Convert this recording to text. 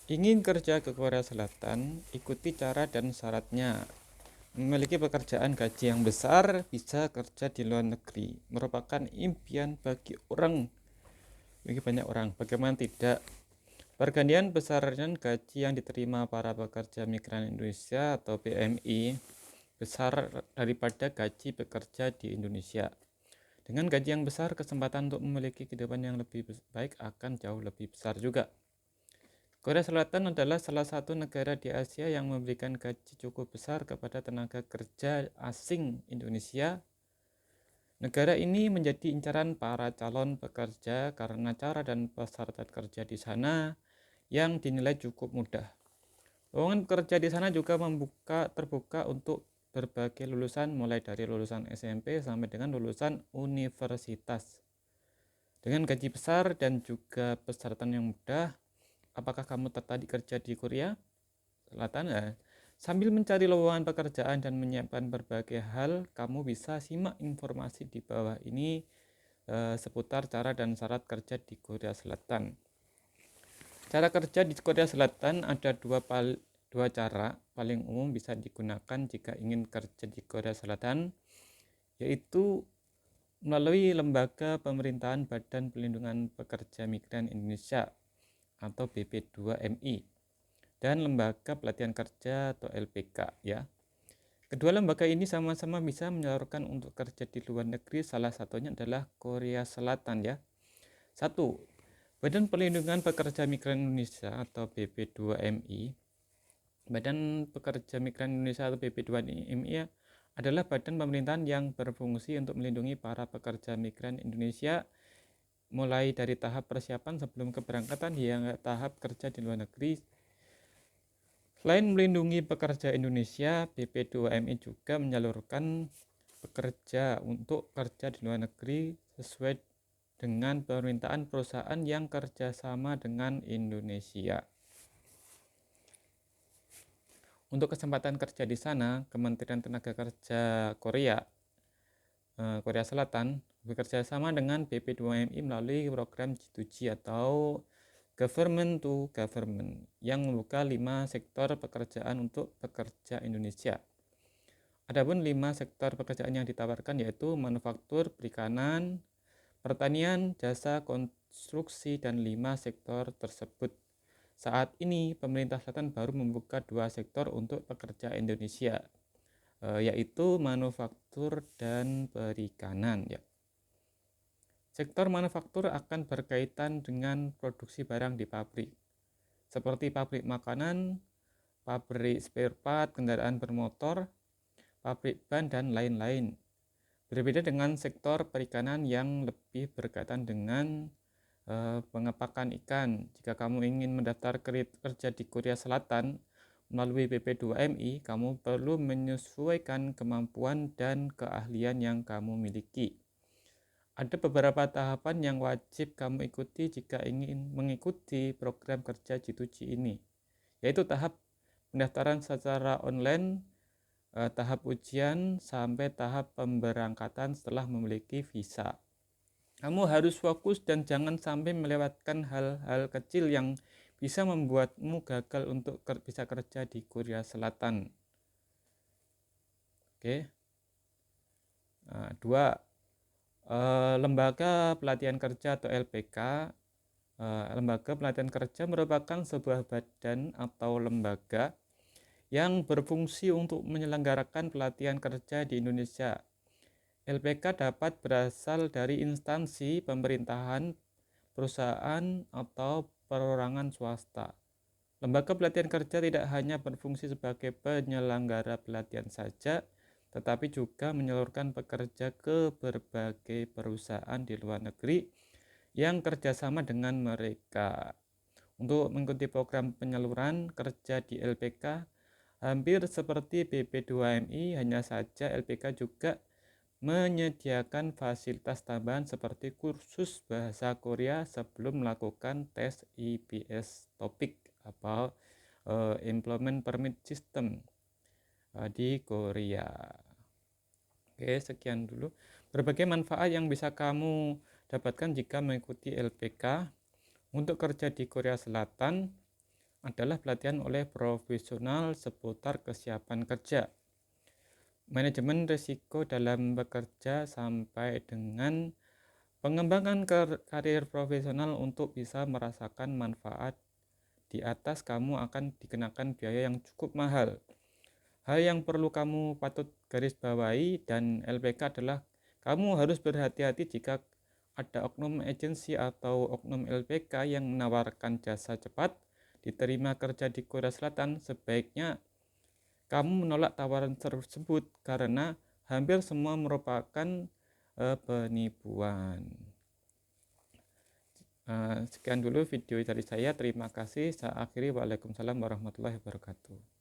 Ingin kerja ke Korea Selatan, ikuti cara dan syaratnya. Memiliki pekerjaan gaji yang besar, bisa kerja di luar negeri. Merupakan impian bagi banyak orang. Bagaimana tidak? Pergantian besaran gaji yang diterima para pekerja migran Indonesia atau PMI besar daripada gaji pekerja di Indonesia. Dengan gaji yang besar, kesempatan untuk memiliki kehidupan yang lebih baik akan jauh lebih besar juga. Korea Selatan adalah salah satu negara di Asia yang memberikan gaji cukup besar kepada tenaga kerja asing Indonesia. Negara ini menjadi incaran para calon pekerja karena cara dan peserta kerja di sana yang dinilai cukup mudah. Lowongan pekerja di sana juga terbuka untuk berbagai lulusan mulai dari lulusan SMP sampai dengan lulusan universitas. Dengan gaji besar dan juga persyaratan yang mudah, apakah kamu tertarik kerja di Korea Selatan? Sambil mencari lowongan pekerjaan dan menyiapkan berbagai hal, kamu bisa simak informasi di bawah ini seputar cara dan syarat kerja di Korea Selatan. Cara kerja di Korea Selatan ada dua cara paling umum bisa digunakan jika ingin kerja di Korea Selatan, yaitu melalui Lembaga Pemerintahan Badan Pelindungan Pekerja Migran Indonesia atau BP2MI dan Lembaga Pelatihan Kerja atau LPK ya. Kedua lembaga ini sama-sama bisa menyalurkan untuk kerja di luar negeri, salah satunya adalah Korea Selatan ya. 1. Badan Perlindungan Pekerja Migran Indonesia atau BP2MI. Badan Pekerja Migran Indonesia atau BP2MI adalah badan pemerintahan yang berfungsi untuk melindungi para pekerja migran Indonesia mulai dari tahap persiapan sebelum keberangkatan hingga tahap kerja di luar negeri. Selain melindungi pekerja Indonesia, BP2MI juga menyalurkan pekerja untuk kerja di luar negeri sesuai dengan permintaan perusahaan yang kerjasama dengan Indonesia. Untuk kesempatan kerja di sana, Kementerian Tenaga Kerja Korea Selatan bekerja sama dengan BP2MI melalui program G2G atau Government to Government yang membuka 5 sektor pekerjaan untuk pekerja Indonesia. Adapun 5 sektor pekerjaan yang ditawarkan yaitu manufaktur, perikanan, pertanian, jasa, konstruksi, dan 5 sektor tersebut. Saat ini pemerintah selatan baru membuka 2 sektor untuk pekerja Indonesia, yaitu manufaktur dan perikanan ya. Sektor manufaktur akan berkaitan dengan produksi barang di pabrik, seperti pabrik makanan, pabrik spare part, kendaraan bermotor, pabrik ban, dan lain-lain. Berbeda dengan sektor perikanan yang lebih berkaitan dengan pengepakan ikan. Jika kamu ingin mendaftar kerja di Korea Selatan melalui BP2MI, kamu perlu menyesuaikan kemampuan dan keahlian yang kamu miliki. Ada beberapa tahapan yang wajib kamu ikuti jika ingin mengikuti program kerja G2G ini, yaitu tahap pendaftaran secara online, tahap ujian, sampai tahap pemberangkatan setelah memiliki visa. Kamu harus fokus dan jangan sampai melewatkan hal-hal kecil yang bisa membuatmu gagal untuk bisa kerja di Korea Selatan. Oke. 2. Lembaga Pelatihan Kerja atau LPK. Lembaga Pelatihan Kerja merupakan sebuah badan atau lembaga yang berfungsi untuk menyelenggarakan pelatihan kerja di Indonesia. LPK dapat berasal dari instansi pemerintahan, perusahaan, atau perorangan swasta. Lembaga pelatihan kerja tidak hanya berfungsi sebagai penyelenggara pelatihan saja, tetapi juga menyalurkan pekerja ke berbagai perusahaan di luar negeri yang kerjasama dengan mereka. Untuk mengikuti program penyaluran kerja di LPK, hampir seperti BP2MI, hanya saja LPK juga menyediakan fasilitas tambahan seperti kursus bahasa Korea sebelum melakukan tes IBS Topik atau Employment Permit System di Korea. Oke, sekian dulu berbagai manfaat yang bisa kamu dapatkan jika mengikuti LPK untuk kerja di Korea Selatan. adalah pelatihan oleh profesional seputar kesiapan kerja, manajemen risiko dalam bekerja, sampai dengan pengembangan karir profesional. Untuk bisa merasakan manfaat di atas, kamu akan dikenakan biaya yang cukup mahal. Hal yang perlu kamu patut garis bawahi dan LPK adalah kamu harus berhati-hati jika ada oknum agensi atau oknum LPK yang menawarkan jasa cepat diterima kerja di Korea Selatan. Sebaiknya kamu menolak tawaran tersebut karena hampir semua merupakan penipuan. Sekian dulu video dari saya. Terima kasih. Saya akhiri. Waalaikumsalam warahmatullahi wabarakatuh.